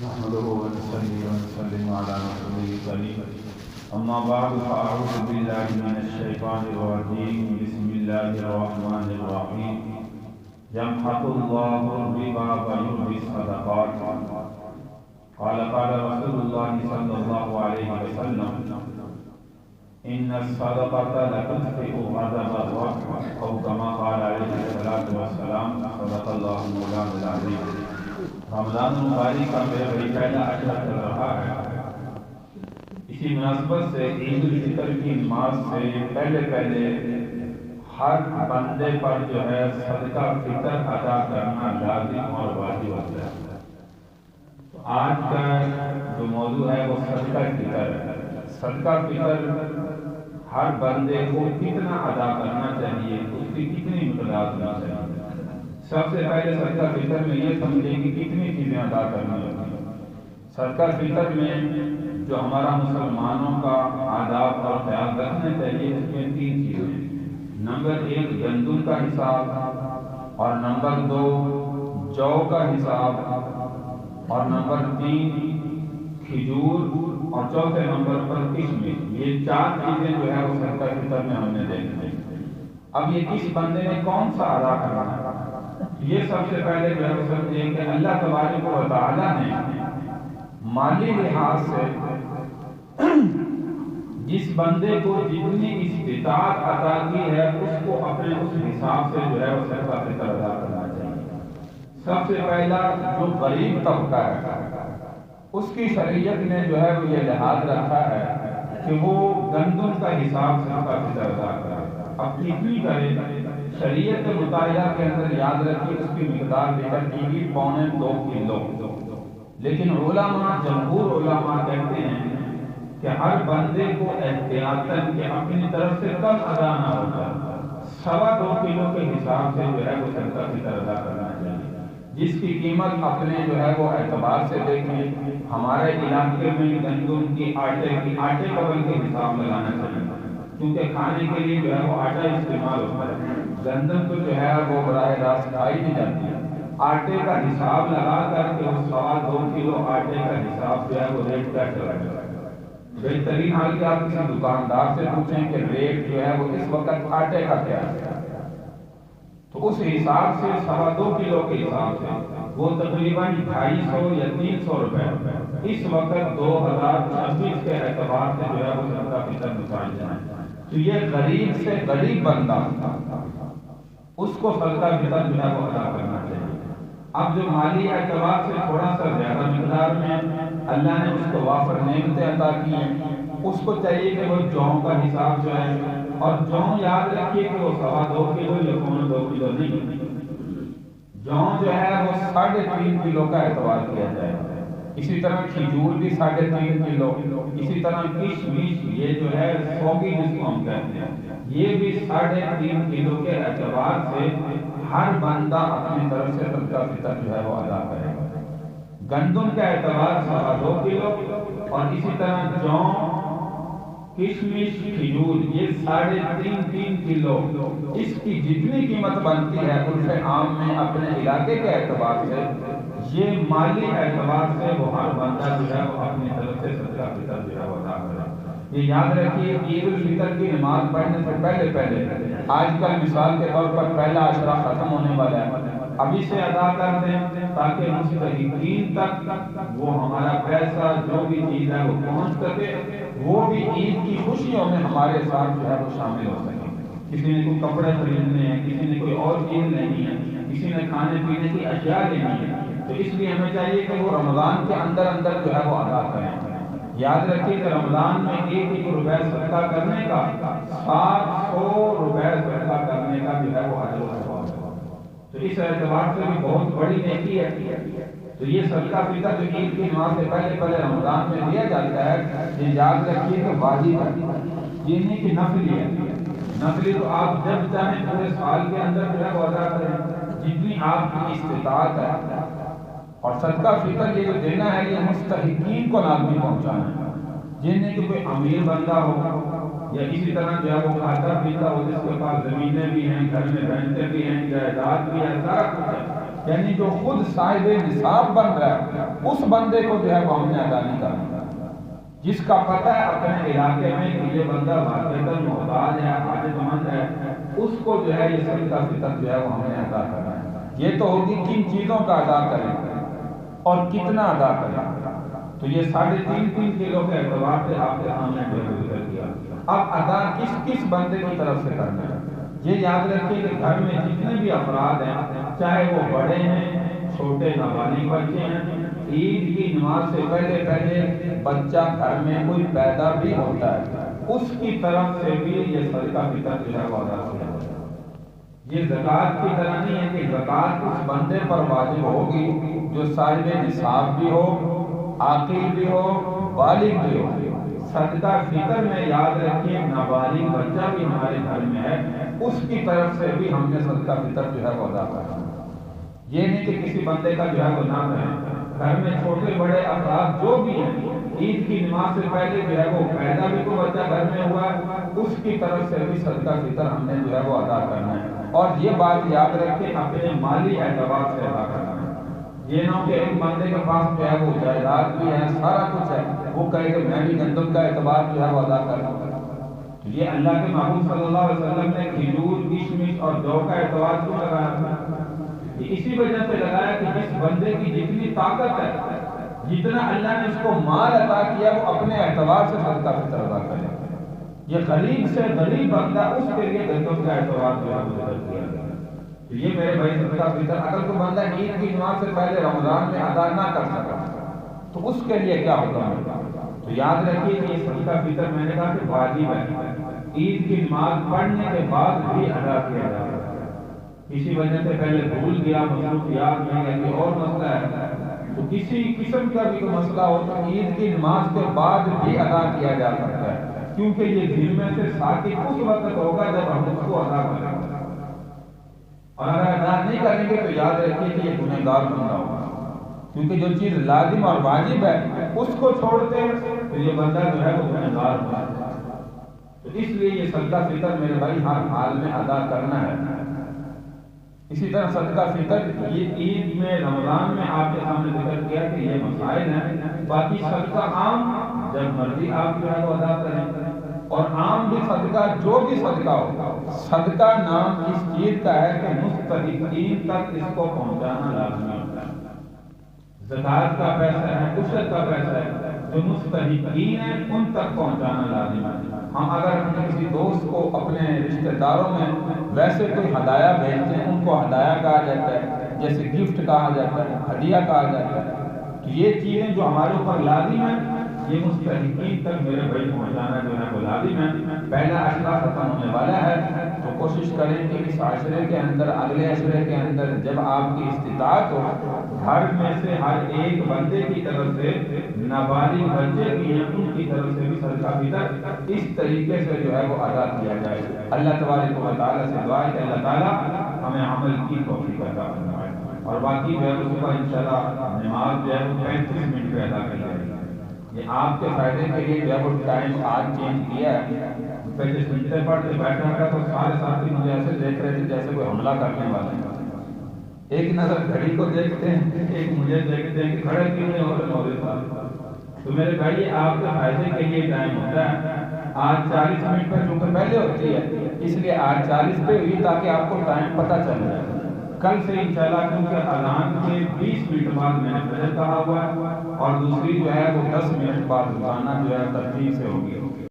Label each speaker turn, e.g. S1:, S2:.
S1: نحمده ونصلي ونسلم على رسوله الكريم أما بعد فأعوذ بالله من الشيطان الرجيم بسم الله الرحمن الرحيم يمحق الله الربا ويربي الصدقات قال رسول الله صلى الله عليه وسلم إن الصدقة لتطفئ غضب الرب أو كما قال عليه الصلاة والسلام صدق الله مولانا العظيم۔ رمضان المبارک کا میرا بڑی پہلا عشرہ چل رہا ہے۔ اسی مناسبت سے عید الفطر کی نماز سے پہلے ہر بندے پر جو ہے صدقہ فطر ادا کرنا لازم اور واجب ہوتا ہے۔ آج کا جو موضوع ہے وہ صدقہ فطر ہے۔ صدقہ فطر ہر بندے کو کتنا ادا کرنا چاہیے، اس کی کتنی مقدار ہونا چاہیے۔ سب سے پہلے صدقہ فطر میں یہ سمجھیں کہ کتنی چیزیں ادا کرنی ہوتی ہیں۔ صدقہ فطر میں جو ہمارا مسلمانوں کا آداب اور خیال رکھنا چاہیے، اس میں 3 چیزیں۔ نمبر 1 گندم کا حساب، اور نمبر 2 جو کا حساب، اور نمبر 3 کھجور، اور چوتھے نمبر پر کشمش۔ یہ 4 چیزیں جو ہے وہ صدقہ فطر میں ہم نے دیکھیں۔ اب یہ کس بندے نے کون سا ادا کرنا ہے، یہ سب سے پہلے جو ہے وہ سمجھیں کہ اللہ تبارک و تعالیٰ نے مالی لحاظ سے جس بندے کو جتنی استطاعت عطا کی ہے اس کو اپنے اس حساب سے جو ہے وہ صدقہ فطر ادا کرنا چاہیے۔ سب سے پہلا جو غریب طبقہ ہے اس کی شریعت نے جو ہے وہ یہ لحاظ رکھا ہے کہ وہ گندم کا حساب صدقہ فطر ادا کرے۔ اب کتنی کرے، شریعت مطالعہ کے اندر یاد رکھیے اس کی مقدار دیکھا کہ 2.25 کلو، لیکن علماء جمہور علماء کہتے ہیں کہ ہر بندے کو احتیاطاً کہ اپنی طرف سے کم ادا نہ ہو جائے، 2.25 کلو کے حساب سے جو ہے وہ صدقہ فطر ادا کرنا چاہیے، جس کی قیمت اپنے جو ہے وہ اعتبار سے دیکھیں۔ ہمارے علاقے میں گندم کی آٹے کبل کے حساب لگانا چاہیے، کیونکہ کھانے کے لیے جو ہے وہ آٹا استعمال ہوتا ہے۔ گندم تو جو ہے وہ براہ راست کھائی نہیں جاتی ہے۔ آٹے کا حساب لگا کر کے وہ 2.25 کلو آٹے کا حساب جو ہے وہ ریٹ کا چلا جاتا ہے۔ بہترین حال کہ آپ کسی دکاندار سے پوچھیں کہ ریٹ جو ہے وہ اس وقت آٹے کا کیا ہے، تو اس حساب سے 2.25 کلو کے حساب سے وہ تقریباً 250 یا 300 روپے اس وقت 2026 کے اعتبار سے جو ہے وہ صدقہ فطر نکال جائیں۔ تو یہ غریب سے غریب بندہ اس کو صدقہ فطر جو ہے وہ ادا کرنا چاہیے۔ اب جو مالی اعتبار سے تھوڑا سا زیادہ مقدار میں اللہ نے اس کو وافر نعمتیں عطا کی ہیں، اس کو چاہیے کہ وہ جوں کا حساب جو ہے، اور جوں یاد رکھیے کہ وہ 2.25 کلو یا 2 کلو نہیں، جوں جو ہے وہ 3.5 کلو کا اعتبار کیا جائے۔ اسی طرح کھجور بھی 3.5 کلو، اسی طرح کشمش یہ جو ہے سوگی جس کو ہم کہتے ہیں، یہ بھی 3.5 کلو کے اعتبار سے ہر بندہ اپنی طرف سے صدقہ فطر جو ہے وہ ادا کرے گا۔ گندم کا اعتبار 2.25 کلو، اور اسی طرح جو، کشمش، کھجور یہ 3.5 کلو، اس کی جتنی قیمت بنتی ہے عرف عام میں اپنے علاقے کے اعتبار سے، یہ مالی اعتبار سے وہ ہر بندہ جو ہے وہ اپنی طرف سے صدقہ فطر جو ہے وہ ادا کرے۔ یہ یاد رکھیے عید الفطر کی نماز پڑھنے سے پہلے آج کل مثال کے طور پر پہلا عشرہ ختم ہونے والا ہے، ابھی سے ادا کر دیں تاکہ مستحقین تک وہ ہمارا پیسہ جو بھی چیز ہے وہ پہنچ سکے، وہ بھی عید کی خوشیوں میں ہمارے ساتھ جو ہے وہ شامل ہو سکے۔ کسی نے کوئی کپڑے خریدنے ہیں، کسی نے کوئی اور چیز لینی ہے، کسی نے کھانے پینے کی اشیاء لینی ہے، تو اس لیے ہمیں چاہیے کہ وہ رمضان کے اندر جو ہے وہ ادا کریں۔ یاد رکھیے کہ رمضان میں 1 روپے صدقہ کرنے کا 700 روپے صدقہ کرنے کا جو ہے وہ اجر و ثواب ہے، تو اس اعتبار سے بھی بہت بڑی نیکی ہے۔ تو یہ صدقہ فطر جو عید کی نماز سے پہلے رمضان میں دیا جاتا ہے، یہ یاد رکھیے کہ واجب ہے، یہ نہیں کہ نفلی ہے۔ نفلی تو آپ جب چاہیں پورے سال کے اندر جو ہے وہ ادا کریں، جتنی آپ کی استطاعت ہے۔ اور صدقہ فطر یہ جو دینا ہے یہ مستحقین کو لازمی پہنچانا ہے، جن میں کہ کوئی امیر بندہ ہو یا اسی طرح جو ہے وہ کھاتا پیتا ہو، جس کے پاس زمینیں بھی ہیں، گھر میں رہتے بھی ہیں، جائیداد بھی ہے، سارا کچھ ہے،
S2: یعنی جو خود صاحب نصاب بن رہا ہے اس بندے کو جو ہے وہ ہم نے ادا نہیں کرنا، جس کا پتہ ہے اپنے علاقے میں کہ یہ بندہ واقعتاً محتاج ہے، حاجت مند ہے، اس کو جو ہے یہ صدقہ فطر جو ہے وہ ہم نے ادا کرنا ہے۔ یہ تو ہوگی کن چیزوں کا ادا کریں اور کتنا ادا کریں، تو یہ 3.5 کلو کے اعتبار سے آپ کے سامنے ذکر کیا۔ اب ادا کس بندے کی طرف سے کرنا ہے؟ یہ یاد رکھیے کہ گھر میں جتنے بھی افراد ہیں، چاہے وہ بڑے ہیں، چھوٹے نابالغ بچے ہیں، عید کی نماز سے پہلے بچہ گھر میں کوئی پیدا بھی ہوتا ہے، اس کی طرف سے بھی یہ صدقہ فطر جو ہے وہ ادا کیا جاتا ہے۔ یہ زکوٰۃ کی طرح نہیں ہے کہ زکوٰۃ اس بندے پر واجب ہوگی جو صاحب نصاب بھی ہو، عاقل بھی ہو، بالغ بھی ہو۔ صدقہ فطر میں یاد رکھیے نابالغ بچہ بھی ہمارے گھر میں ہے، اس کی طرف سے بھی ہم نے صدقہ فطر جو ہے وہ ادا کرنا ہے۔ یہ نہیں کہ کسی بندے کا جو ہے وہ نہ کریں، گھر میں چھوٹے بڑے افراد جو بھی ہیں، عید کی نماز سے پہلے جو ہے وہ پیدا بھی کوئی بچہ گھر میں ہوا ہے، اس کی طرف سے بھی صدقہ فطر ہم نے جو ہے وہ ادا کرنا ہے۔ اور یہ بات یاد رکھیں اپنے مالی اعتبار سے ادا کرنا ہے۔ یہ نہ ہو کہ ایک بندے کے پاس جو ہے وہ جائیداد بھی ہے، سارا کچھ ہے، وہ کہے کہ میں بھی گندم کا اعتبار جو ہے وہ ادا کرنا ہے۔ تو یہ اللہ کے محبوب صلی اللہ علیہ وسلم نے کھجور، کشمش اور جو کا اعتبار کیوں لگایا تھا؟ اسی وجہ سے لگایا کہ جس بندے کی جتنی طاقت ہے، جتنا اللہ نے اس کو مال عطا کیا، وہ اپنے اعتبار سے صدقہ فطر ادا کرے۔ یہ غریب سے غریب بندہ، اس کے لیے گندم کا اعتبار جو ہے وہ ذکر کیا گیا۔ تو یہ میرے بھائی صدقہ فطر اگر کوئی بندہ عید کی نماز سے پہلے رمضان میں ادا نہ کر سکا تو اس کے لیے کیا ہوگا؟ تو یاد رکھیے کہ یہ صدقہ فطر میں نے کہا کہ واجب ہے، عید کی نماز پڑھنے کے بعد بھی ادا کیا جائے۔ کسی وجہ سے پہلے بھول گیا، مصروفیات میں گیا، کوئی اور مسئلہ ہے، تو کسی قسم کا بھی کوئی مسئلہ ہو تو عید کی نماز کے بعد بھی ادا کیا جا سکتا ہے، کیونکہ یہ ذمے سے ثابت اس وقت ہوگا جب ہم اس کو ادا کریں گے، اور اگر ادا نہیں کریں گے تو یاد رکھیے کہ یہ گنہگار بندہ ہوگا، کیونکہ جو چیز لازم اور واجب ہے اس کو چھوڑتے ہیں تو یہ بندہ جو ہے وہ گنہگار ہوگا۔ تو اس لیے یہ صدقہ فطر میرے بھائی ہر حال میں ادا کرنا ہے۔ اسی طرح صدقہ فطر یہ عید میں، رمضان میں آپ کے سامنے ذکر کیا کہ یہ مسائل ہیں، باقی صدقہ عام جب مرضی آپ جو ہے وہ ادا کریں، اور عام بھی صدقہ جو بھی صدقہ ہو، صدقہ نام اس چیز کا ہے کہ مستحقین تک اس کو پہنچانا لازمی ہوتا ہے۔ زکوٰۃ کا پیسہ ہے، عشر کا پیسہ ہے، جو مستحقین ہیں ان تک پہنچانا لازمی ہے۔ ہم اگر اپنے کسی دوست کو، اپنے رشتہ داروں میں ویسے کوئی ہدایہ بھیجتے ہیں، ان کو ہدایہ کہا جاتا ہے، جیسے گفٹ کہا جاتا ہے، ہدیہ کہا جاتا ہے، تو یہ چیزیں جو ہمارے اوپر لازم ہیں، یہ مستحقین تک میرے بھائی پہنچانا جو ہے وہ لازم ہے۔ پہلا عشرہ ختم ہونے والا ہے تو کوشش کریں کہ اس عشرے کے اندر، اگلے عشرے کے اندر جب آپ کی استطاعت ہو، گھر میں سے ہر ایک بندے کی طرف سے، نابالغ بچے بھی ہیں ان کی طرف سے بھی صدقہ فطر اس طریقے سے جو ہے وہ ادا کیا جائے۔ اللہ تبارک و تعالیٰ سے دعا ہے کہ اللہ تعالیٰ ہمیں عمل کی توفیق عطا فرمائے، اور باقی جو ہے اس کا انشاءاللہ نماز جو ہے وہ 35 منٹ پہ ادا کی جائے گی۔ یہ آپ کے فائدے کے لیے جو ہے وہ ٹائم آج چینج کیا ہے۔ پہلے سنتے پڑھتے بیٹھا تھا تو سارے ساتھی مجھے ایسے دیکھ رہے تھے جیسے کوئی حملہ کرنے والے ہیں، ایک نظر گھڑی کو دیکھتے ہیں، ایک مجھے دیکھتے ہیں کہ کھڑے کیوں نہیں ہوتے مولوی صاحب۔ تو میرے بھائی آپ کے فائدے کے لیے ٹائم ہوتا ہے، آج 40 منٹ پہ چونکہ پہلے ہوتی ہے اس لیے آج 40 پہ ہوئی تاکہ آپ کو ٹائم پتہ چل جائے۔ کل سے انشاءاللہ کیونکہ اذان کے 20 منٹ بعد میں نے فجر کہا ہوا ہے، اور دوسری جو ہے وہ 10 منٹ بعد روزانہ جو ہے ترتیب سے ہوگی۔